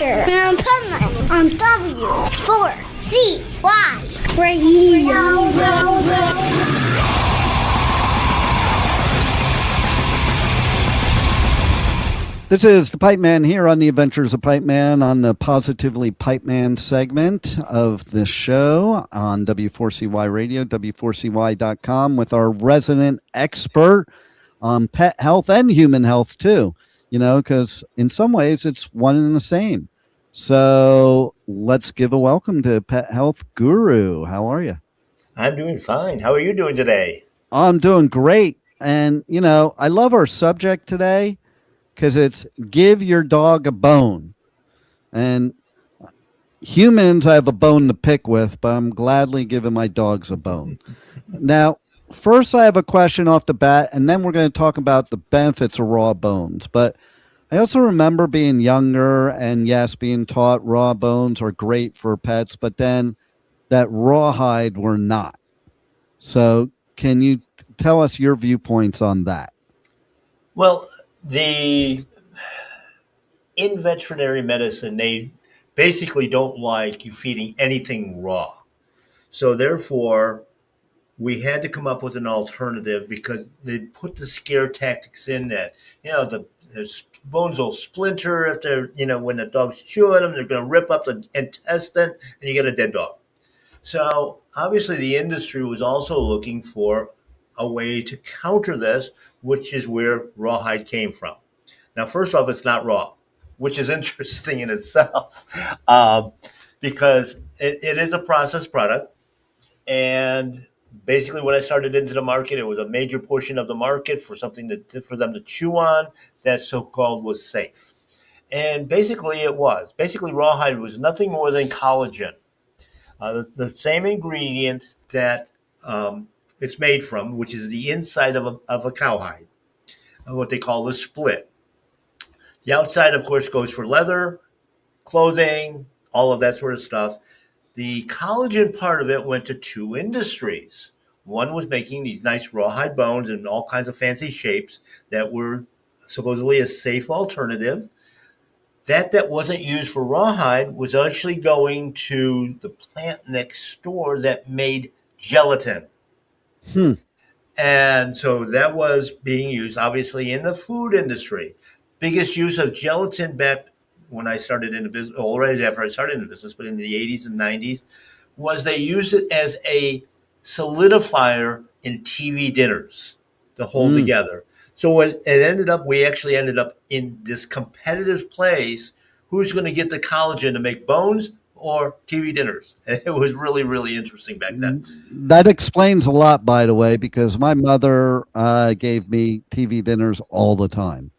Adventure of Pipeman on W4CY Radio. This is the Pipeman here on the Adventures of Pipeman on the Positively Pipeman segment of the show on W4CY Radio, W4CY.com, with our resident expert on pet health and human health too, because in some ways it's one and the same. So let's give a welcome to Pet Health Guru. How are you? I'm doing fine. How are you doing today? I'm doing great. And, I love our subject today, because it's give your dog a bone. And humans, I have a bone to pick with, but I'm gladly giving my dogs a bone. Now, first I have a question off the bat, and then we're going to talk about the benefits of raw bones. But I also remember being younger and, yes, being taught raw bones are great for pets, but then that rawhide were not. So can you tell us your viewpoints on that? Well, in veterinary medicine, they basically don't like you feeding anything raw. So therefore, we had to come up with an alternative because they put the scare tactics in that, the bones will splinter if they're, when the dog's chewing them, they're going to rip up the intestine and you get a dead dog. So obviously the industry was also looking for a way to counter this, which is where rawhide came from. Now, first off, it's not raw, which is interesting in itself, because it is a processed product. And basically, when I started into the market, it was a major portion of the market for something for them to chew on that so-called was safe. And basically, it was. Basically, rawhide was nothing more than collagen, the same ingredient that it's made from, which is the inside of a cowhide, what they call the split. The outside, of course, goes for leather, clothing, all of that sort of stuff. The collagen part of it went to two industries. One was making these nice rawhide bones in all kinds of fancy shapes that were supposedly a safe alternative. That wasn't used for rawhide was actually going to the plant next door that made gelatin. And so that was being used, obviously, in the food industry. Biggest use of gelatin back when I started in the business, already after I started in the business, but in the 80s and 90s, was they used it as a solidifier in TV dinners to hold together. So we actually ended up in this competitive place. Who's going to get the collagen to make bones or TV dinners? And it was really, really interesting back then. That explains a lot, by the way, because my mother gave me TV dinners all the time.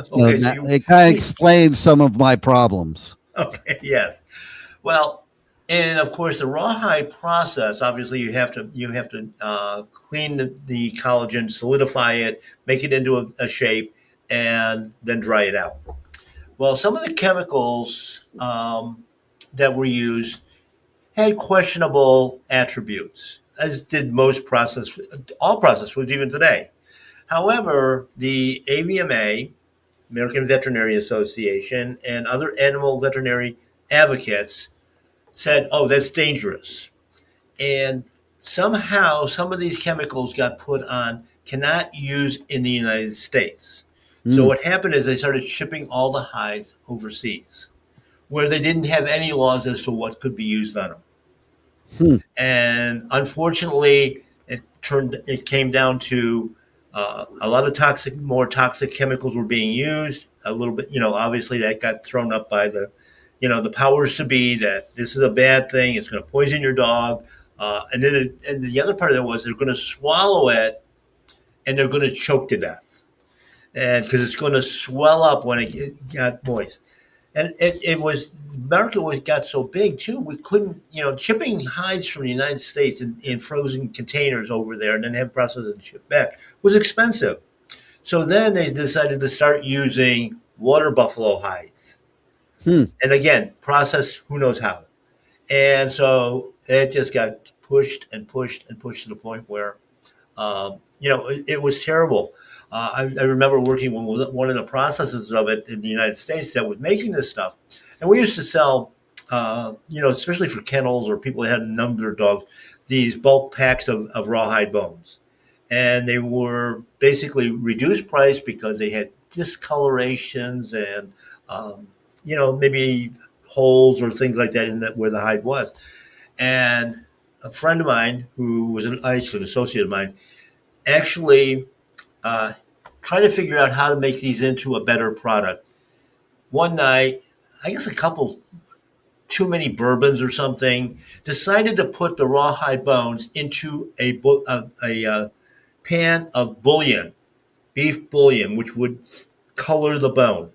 So Okay, it kind of explains some of my problems. Okay, yes. Well, and of course, the rawhide process. Obviously, you have to clean the collagen, solidify it, make it into a shape, and then dry it out. Well, some of the chemicals that were used had questionable attributes, as did all processed foods, even today. However, the AVMA, American Veterinary Association, and other animal veterinary advocates said, oh, that's dangerous. And somehow some of these chemicals got put on cannot use in the United States. So what happened is they started shipping all the hides overseas, where they didn't have any laws as to what could be used on them. And unfortunately, it came down to a lot of more toxic chemicals were being used. A little bit, obviously that got thrown up by the powers to be that this is a bad thing. It's going to poison your dog. And the other part of it was they're going to swallow it and they're going to choke to death. And because it's going to swell up when it got moist. And the market got so big too, we couldn't, shipping hides from the United States in frozen containers over there and then have processed and shipped back was expensive. So then they decided to start using water buffalo hides. And again, processed who knows how. And so it just got pushed and pushed and pushed to the point where, it was terrible. I remember working with one of the processors of it in the United States that was making this stuff. And we used to sell, especially for kennels or people that had a number of dogs, these bulk packs of rawhide bones. And they were basically reduced price because they had discolorations and, maybe holes or things like that in that where the hide was. And a friend of mine who was actually an associate of mine actually uh, tried to figure out how to make these into a better product. One night, I guess a couple too many bourbons or something, decided to put the rawhide bones into a pan of bouillon, beef bouillon, which would color the bone.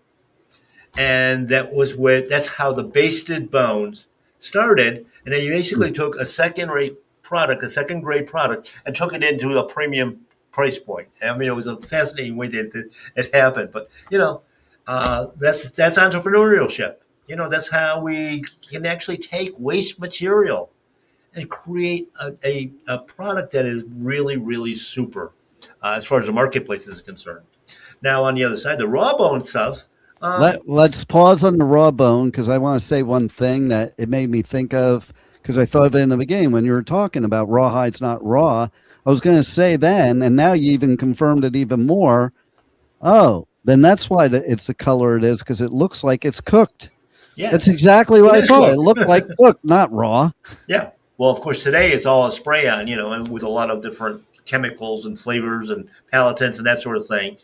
And that's how the basted bones started. And then you basically took a second grade product, and took it into a premium price point. I mean, it was a fascinating way that it happened. But that's entrepreneurship. That's how we can actually take waste material and create a product that is really, really super as far as the marketplace is concerned. Now, on the other side, the raw bone stuff. Let's pause on the raw bone because I want to say one thing that it made me think of because I thought of it in the beginning when you were talking about rawhide's not raw. I was going to say then, and now you even confirmed it even more. Oh, then that's why it's the color it is because it looks like it's cooked. Yes, that's exactly what I thought. cooked. It looked like cooked, not raw. Yeah. Well, of course, today it's all a spray on, and with a lot of different chemicals and flavors and palatants and that sort of thing.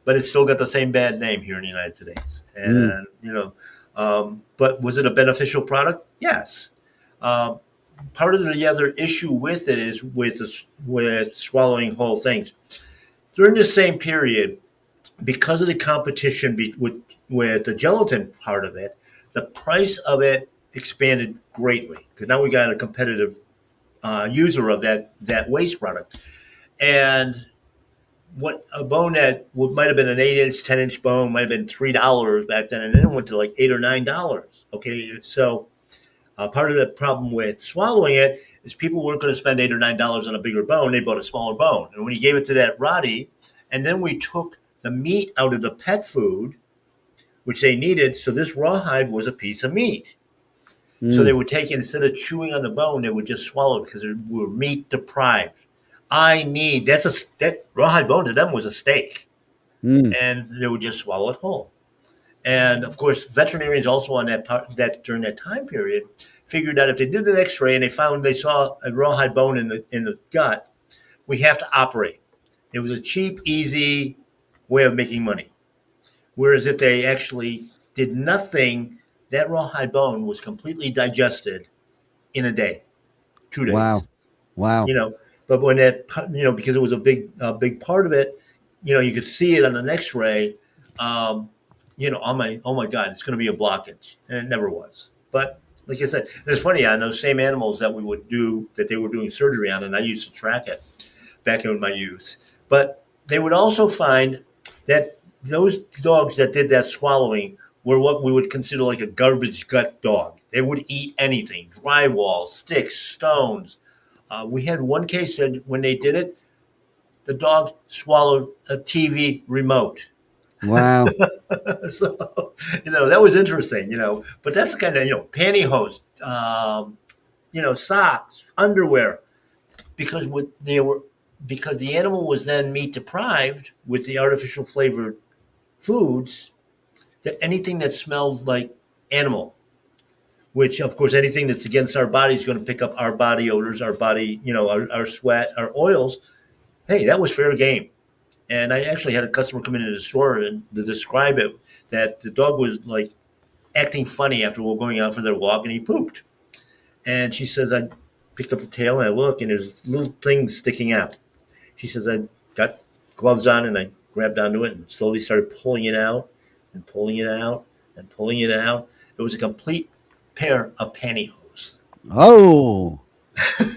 But it's still got the same bad name here in the United States. And, but was it a beneficial product? Yes. Part of the other issue with it is with swallowing whole things. During the same period, because of the competition with the gelatin part of it, the price of it expanded greatly because now we got a competitive user of that waste product. And what a bone that might have been an 8-inch, 10-inch bone might have been $3 back then, and then it went to like $8 or $9. Okay, so part of the problem with swallowing it is people weren't going to spend $8 or $9 on a bigger bone; they bought a smaller bone. And when you gave it to that Roddy, and then we took the meat out of the pet food, which they needed, so this rawhide was a piece of meat. So they would take it, instead of chewing on the bone, they would just swallow it because they were meat deprived. That rawhide bone to them was a steak, and they would just swallow it whole. And of course, veterinarians also on that during that time period figured out if they did an X-ray and they saw a rawhide bone in the gut, we have to operate. It was a cheap, easy way of making money. Whereas if they actually did nothing, that rawhide bone was completely digested in a day, 2 days. Wow. But when because it was a big part of it, you could see it on an X-ray. Oh my God, it's going to be a blockage, and it never was. But like I said, it's funny on those same animals that they were doing surgery on, and I used to track it back in my youth. But they would also find that those dogs that did that swallowing were what we would consider like a garbage gut dog. They would eat anything: drywall, sticks, stones. We had one case that when they did it, the dog swallowed a TV remote. Wow. So, that was interesting, but that's the kind of, pantyhose, socks, underwear, because because the animal was then meat deprived with the artificial flavored foods, that anything that smells like animal, which of course anything that's against our body is going to pick up our body odors, our body, our sweat, our oils. Hey, that was fair game. And I actually had a customer come into the store and to describe it, that the dog was like acting funny after we were going out for their walk, and he pooped. And she says, I picked up the tail and I look, and there's little things sticking out. She says, I got gloves on and I grabbed onto it and slowly started pulling it out and pulling it out and pulling it out. It was a complete pair of pantyhose. Oh.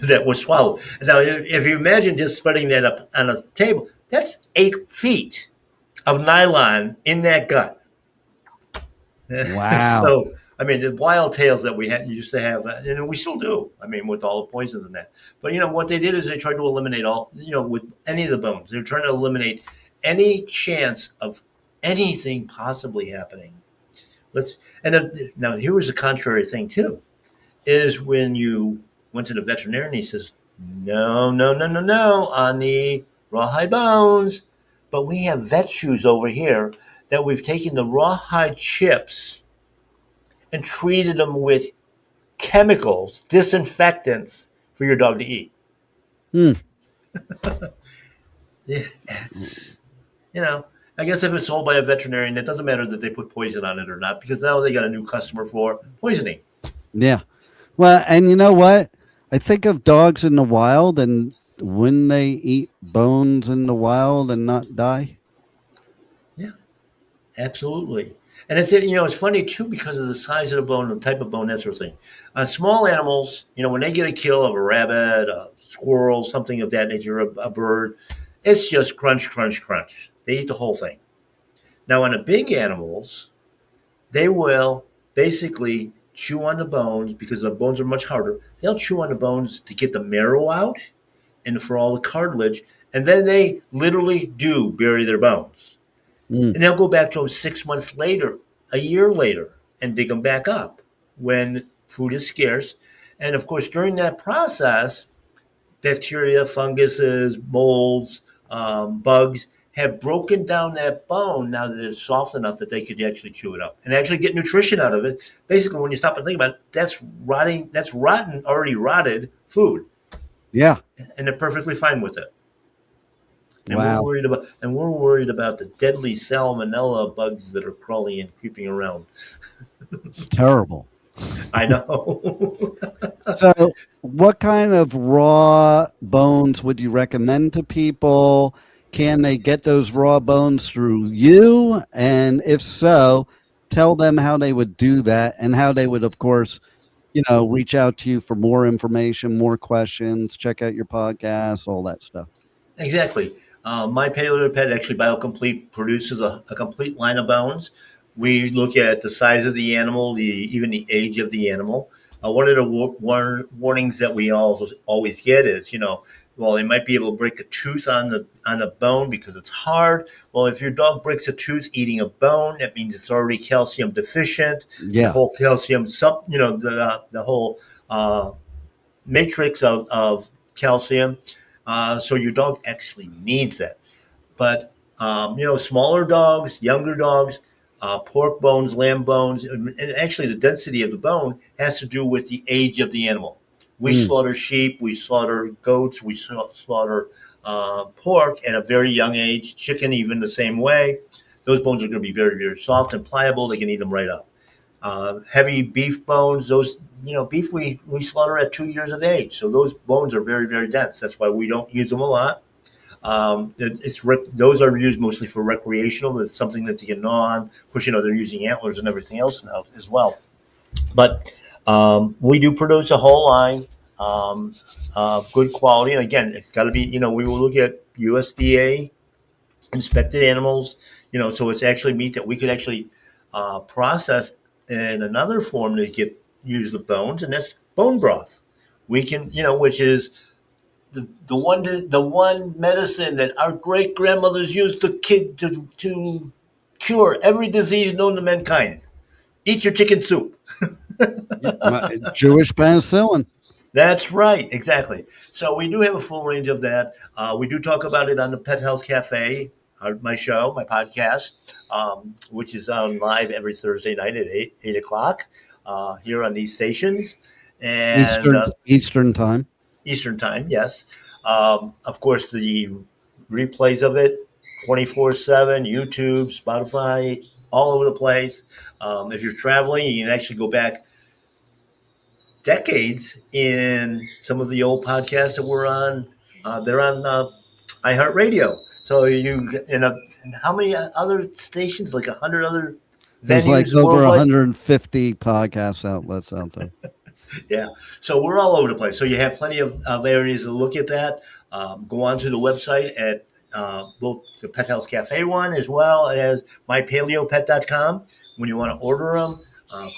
That was swallowed. Now, if you imagine just spreading that up on a table, that's 8 feet of nylon in that gut. Wow. So, I mean, the wild tales that we used to have, and we still do, I mean, with all the poisons and that. But, what they did is they tried to eliminate with any of the bones. They were trying to eliminate any chance of anything possibly happening Let's and then, now here was the contrary thing too. Is when you went to the veterinarian, he says, "No, no, no, no, no, on the rawhide bones." But we have vet shoes over here that we've taken the rawhide chips and treated them with chemicals, disinfectants for your dog to eat. Hmm. Yeah, it's you know. I guess if it's sold by a veterinarian, it doesn't matter that they put poison on it or not, because now they got a new customer for poisoning. Yeah. Well, and you know what? I think of dogs in the wild, and when they eat bones in the wild and not die. Yeah, absolutely. And it's funny too because of the size of the bone, the type of bone, that sort of thing. Small animals, when they get a kill of a rabbit, a squirrel, something of that nature, a bird, it's just crunch, crunch, crunch. They eat the whole thing. Now, on the big animals, they will basically chew on the bones because the bones are much harder. They'll chew on the bones to get the marrow out and for all the cartilage, and then they literally do bury their bones. Mm. And they'll go back to them 6 months later, a year later, and dig them back up when food is scarce. And of course, during that process, bacteria, funguses, molds, bugs have broken down that bone now that it's soft enough that they could actually chew it up and actually get nutrition out of it. Basically, when you stop and think about it, that's rotting, that's rotten, already rotted food, Yeah. and they're perfectly fine with it. And Wow. we're worried about the deadly salmonella bugs that are crawling and creeping around. It's terrible. I know. So, what kind of raw bones would you recommend to people? Can they get those raw bones through you? And if so, tell them how they would do that and how they would, of course, reach out to you for more information, more questions, check out your podcast, all that stuff. Exactly. My Paleo Pet actually BioComplete produces a complete line of bones. We look at the size of the animal, even the age of the animal. One of the warnings that we always get is, well, they might be able to break a tooth on the bone because it's hard. Well, if your dog breaks a tooth eating a bone, that means it's already calcium deficient. The Yeah. whole calcium the whole matrix of calcium. So your dog actually needs it. But smaller dogs, younger dogs, pork bones, lamb bones, and actually the density of the bone has to do with the age of the animal. We Mm. slaughter sheep, we slaughter goats, we slaughter pork at a very young age. Chicken, even the same way. Those bones are going to be very, very soft and pliable. They can eat them right up. Heavy beef bones, those beef we slaughter at 2 years of age, so those bones are very, very dense. That's why we don't use them a lot. Those are used mostly for recreational. It's something that they can gnaw on. Of course, they're using antlers and everything else now as well. But we do produce a whole line of good quality. And again, it's got to be, we will look at USDA inspected animals, so it's actually meat that we could actually process in another form to use the bones, and that's bone broth. We can, which is the one medicine that our great grandmothers used to cure every disease known to mankind. Eat your chicken soup. Yeah. Jewish penicillin. That's right, exactly. So we do have a full range of that. We do talk about it on the Pet Health Cafe, my show, my podcast, which is on live every Thursday night at 8 o'clock here on these stations. And Eastern time. Eastern time, yes. Of course, the replays of it 24/7, YouTube, Spotify, all over the place. If you're traveling, you can actually go back decades in some of the old podcasts that we're on. They're on iHeartRadio. So and how many other stations? Like 100 other There's like venues over worldwide. 150 podcast outlets out there. Yeah. So we're all over the place. So you have plenty of areas to look at that. Go on to the website at both the Pet Health Cafe one as well as mypaleopet.com. When you want to order them,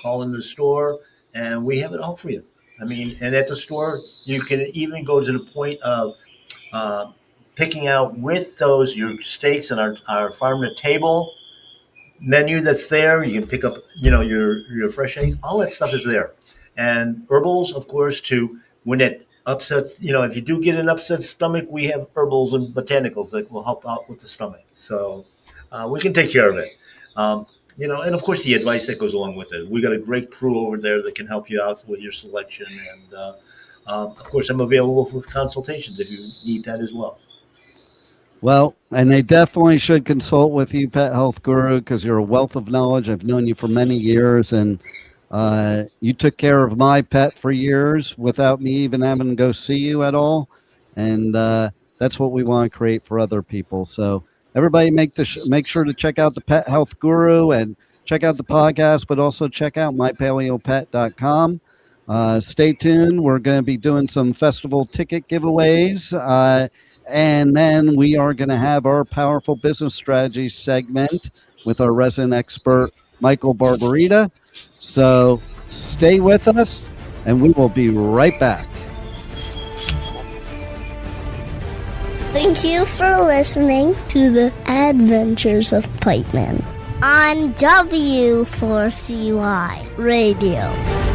call in the store and we have it all for you. I mean, and at the store, you can even go to the point of picking out with those your steaks and our farm to table menu that's there. You can pick up, your fresh eggs. All that stuff is there, and herbals, of course, to when it upsets. If you do get an upset stomach, we have herbals and botanicals that will help out with the stomach. So we can take care of it. And of course the advice that goes along with it. We got a great crew over there that can help you out with your selection, and of course I'm available for consultations if you need that as well. Well, and they definitely should consult with you, Pet Health Guru, because you're a wealth of knowledge. I've known you for many years, and you took care of my pet for years without me even having to go see you at all. And that's what we want to create for other people. So everybody make sure to check out the Pet Health Guru and check out the podcast, but also check out mypaleopet.com. Stay tuned. We're going to be doing some festival ticket giveaways. And then we are going to have our Powerful Business Strategy segment with our resident expert, Michael Barbarita. So stay with us, and we will be right back. Thank you for listening to the Adventures of Pipeman on W4CY Radio.